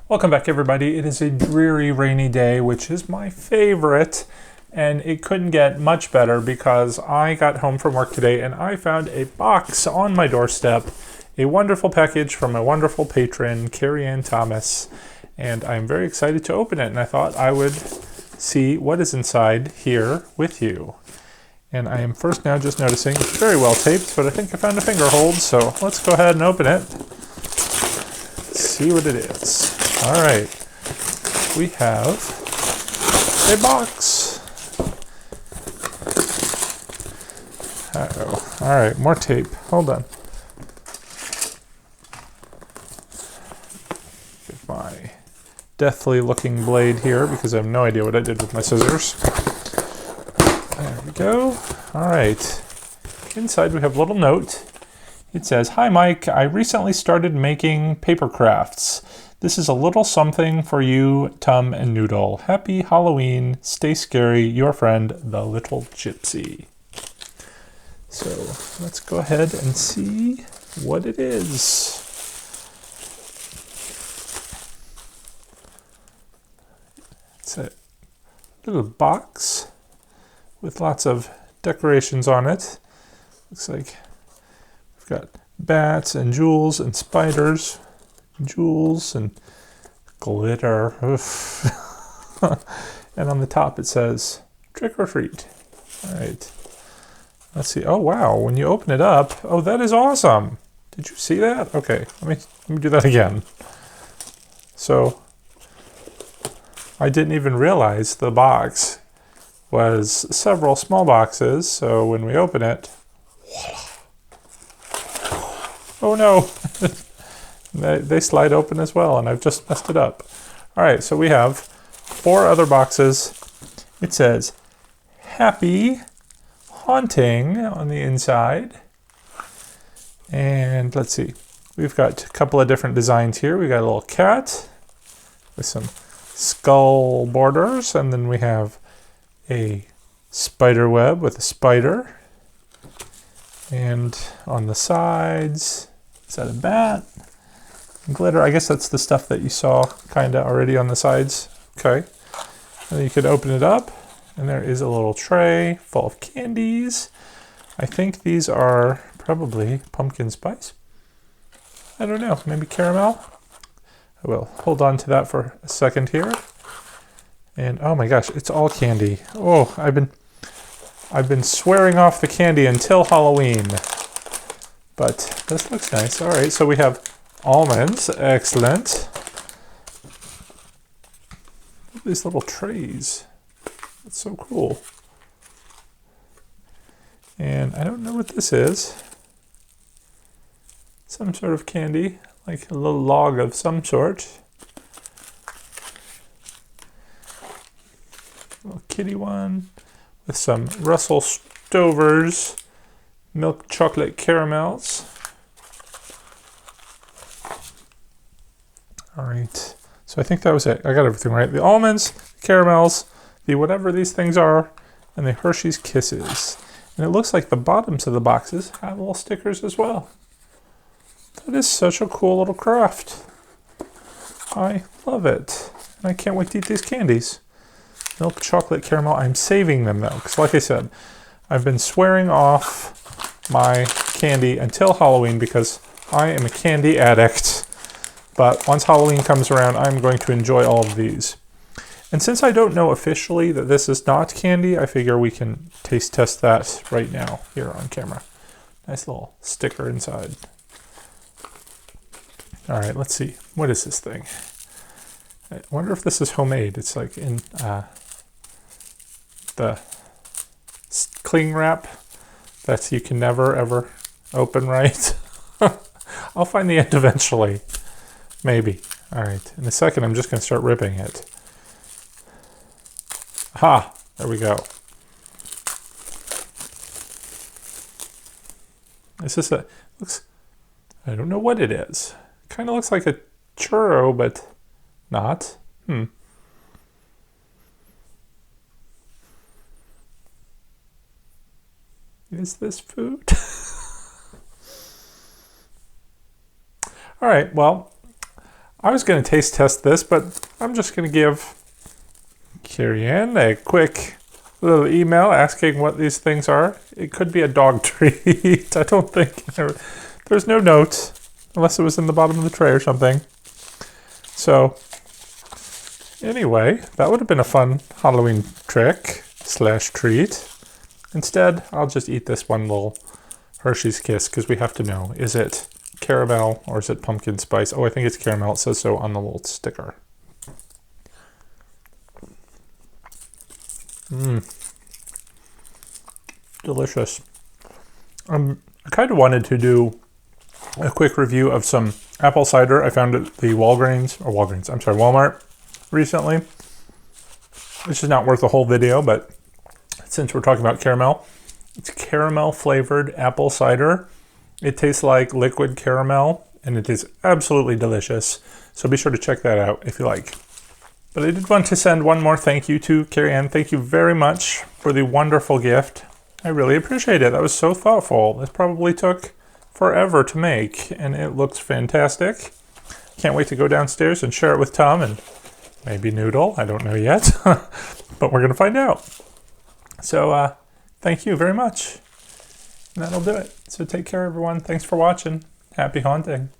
Welcome back, everybody. It is a dreary, rainy day, which is my favorite, and it couldn't get much better because I got home from work today and I found a box on my doorstep, a wonderful package from a wonderful patron, CareyAnn Thomas, and I'm very excited to open it, and I thought I would see what is inside here with you. And I am first now just noticing it's very well taped, but I think I found a finger hold, so let's go ahead and open it. See what it is. All right, we have a box. Uh-oh. All right, more tape. Hold on. Get my deathly looking blade here because I have no idea what I did with my scissors. There we go. All right. Inside we have a little note. It says, "Hi Mike, I recently started making paper crafts. This is a little something for you, Tum and Noodle. Happy Halloween. Stay scary. Your friend, the Little Gypsy." So let's go ahead and see what it is. It's a little box with lots of decorations on it. Looks like we've got bats and jewels and spiders. Jewels and glitter. And on the top it says trick or treat. All right, let's see. Oh wow, when you open it up, oh, that is awesome. Did you see that? Okay, let me do that again. So I didn't even realize the box was several small boxes, so when we open it, voila. Oh no. They slide open as well, and I've just messed it up. All right, so we have 4 other boxes. It says, "Happy Haunting" on the inside. And let's see, we've got a couple of different designs here. We got a little cat with some skull borders, and then we have a spider web with a spider. And on the sides, is that a bat? Glitter, I guess that's the stuff that you saw kind of already on the sides. Okay. And then you could open it up, and there is a little tray full of candies. I think these are probably pumpkin spice. I don't know, maybe caramel? I will hold on to that for a second here. And oh my gosh, it's all candy. Oh, I've been swearing off the candy until Halloween. But this looks nice. All right, so we have almonds, excellent. These little trays. That's so cool. And I don't know what this is. Some sort of candy, like a little log of some sort. A little kitty one with some Russell Stover's milk chocolate caramels. All right, so I think that was it. I got everything right. The almonds, the caramels, the whatever these things are, and the Hershey's Kisses. And it looks like the bottoms of the boxes have little stickers as well. That is such a cool little craft. I love it. And I can't wait to eat these candies. Milk chocolate caramel. I'm saving them though, because like I said, I've been swearing off my candy until Halloween because I am a candy addict. But once Halloween comes around, I'm going to enjoy all of these. And since I don't know officially that this is not candy, I figure we can taste test that right now here on camera. Nice little sticker inside. All right, let's see. What is this thing? I wonder if this is homemade. It's like in the cling wrap that you can never, ever open right. I'll find the end eventually. Maybe. All right. In a second, I'm just going to start ripping it. Aha! There we go. This is looks, I don't know what it is. Kind of looks like a churro, but not. Is this food? All right, well, I was going to taste test this, but I'm just going to give CareyAnn a quick little email asking what these things are. It could be a dog treat. I don't think there's no note, unless it was in the bottom of the tray or something. So anyway, that would have been a fun Halloween trick / treat. Instead, I'll just eat this one little Hershey's Kiss because we have to know, is it caramel or is it pumpkin spice? Oh, I think it's caramel. It says so on the little sticker. Delicious. I kind of wanted to do a quick review of some apple cider I found at the Walmart recently. This is not worth a whole video, but since we're talking about caramel, it's caramel flavored apple cider. It tastes like liquid caramel and it is absolutely delicious. So be sure to check that out if you like. But I did want to send one more thank you to CareyAnn. Thank you very much for the wonderful gift. I really appreciate it. That was so thoughtful. This probably took forever to make and it looks fantastic. Can't wait to go downstairs and share it with Tom and maybe Noodle. I don't know yet, but we're going to find out. So thank you very much. And that'll do it. So take care, everyone. Thanks for watching. Happy haunting.